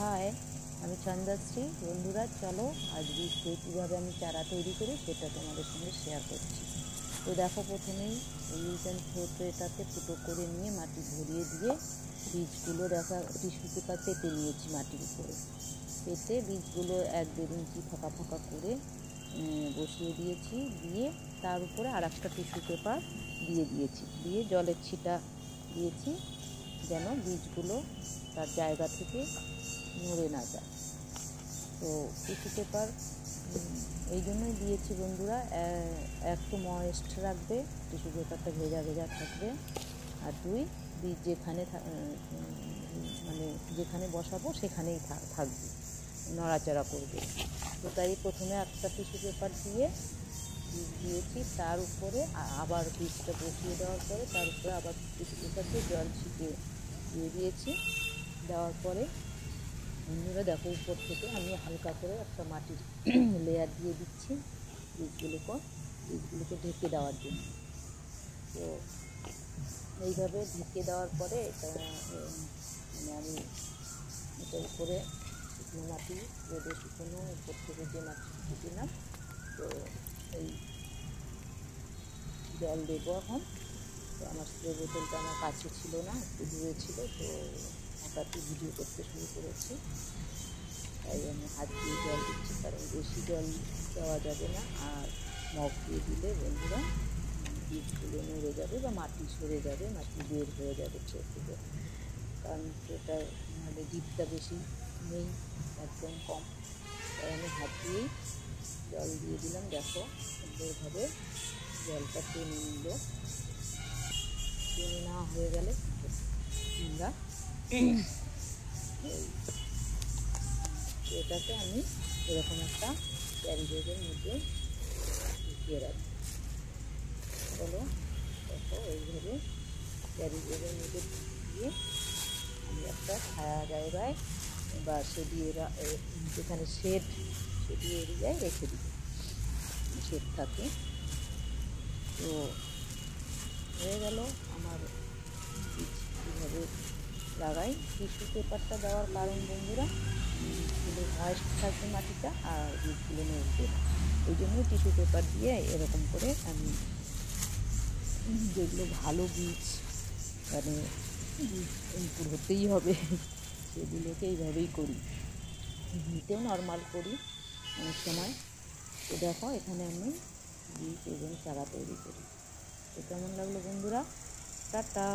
High, আমি ছন্দাশ্রী। বন্ধুরা চলো আজ বীজ দিয়ে কীভাবে আমি চারা তৈরি করি সেটা তোমাদের সঙ্গে শেয়ার করছি। তো দেখো, প্রথমেই ইউজ অ্যান্ড থ্রো ট্রেটাতে ফুটো করে নিয়ে মাটি ভরিয়ে দিয়ে বীজগুলো দেখা টিস্যু পেপার পেতে নিয়েছি মাটির উপরে। পেতে বীজগুলো 1-1.5 ইঞ্চি ফাঁকা ফাঁকা করে বসিয়ে দিয়েছি। দিয়ে তার উপরে আর একটা টিস্যু পেপার দিয়ে দিয়েছি। দিয়ে জলের ছিটা দিয়েছি যেন বীজগুলো তার জায়গা থেকে নড়ে না যায়। তো টিস্যু পেপার এই জন্যই দিয়েছি বন্ধুরা, একটু ময়েস্ট রাখবে, টিস্যু পেপারটা ভেজা ভেজা থাকবে। আর 2, বীজ মানে যেখানে বসাবো সেখানেই থাকবে, নড়াচড়া করবে। তো তাই প্রথমে একটা টিস্যু পেপার দিয়ে বীজ দিয়েছি, তার উপরে আবার বীজটা বসিয়ে দেওয়ার পরে তার উপরে আবার টিস্যু পেপার দিয়ে জল ছিটিয়ে দিয়ে দিয়েছি। দেওয়ার পরে বন্ধুরা দেখো, উপর থেকে আমি হালকা করে একটা মাটির লেয়ার দিয়ে দিচ্ছি বীজগুলোকে ঢেকে দেওয়ার জন্য। তো এইভাবে ঢেকে দেওয়ার পরে মানে আমি এটার উপরে শুকনো মাটি, রোদে শুকনো উপর থেকে যে মাটি দিলাম। তো এই জল দেবো এখন। তো আমার স্প্রে বোতলটা আমার কাছে ছিল না, একটু দূরে ছিল। তো হঠাৎ ভিডিও করতে শুরু করেছি, তাই আমি হাত দিয়ে জল দিচ্ছি, কারণ বেশি জল দেওয়া যাবে না। আর মগ দিয়ে দিলে বন্ধুরা বীজগুলো নড়ে যাবে বা মাটি সরে যাবে, মাটি বের হয়ে যাবে থেকে। কারণ এটা মানে ডিপটা বেশি নেই, একদম কম। তাই আমি হাত দিয়েই জল দিয়ে দিলাম। দেখো সুন্দরভাবে জলটা টেনে নিল। টেনে নেওয়া হয়ে গেলে আমরা এটাকে আমি এরকম একটা ক্যারি ব্যাগের মধ্যে ঢুকিয়ে রাখি। চলো দেখো, এইভাবে ক্যারি ব্যাগের মধ্যে ঢুকিয়ে আমি একটা ছায়া জায়গায় বা যেখানে শেড এরিয়ায় রেখে দিই, শেড থাকে। তো হয়ে গেল আমার বীজ কীভাবে লাগাই। টিস্যু পেপারটা দেওয়ার কারণ বন্ধুরা, বীজগুলো ময়েস্ট থাকবে মাটিটা আর বীজগুলো নড়বে না। ওই জন্যই টিস্যু পেপার দিয়ে এরকম করে আমি যেগুলো ভালো বীজ, মানে বীজ অঙ্কুর হতেই হবে, সেগুলোকে এইভাবেই করি। এমনিতেও নর্মাল করি অনেক সময়। তো দেখো, এখানে আমি বীজ এবং চারা তৈরি করি। তো কেমন লাগলো বন্ধুরা? টাটা।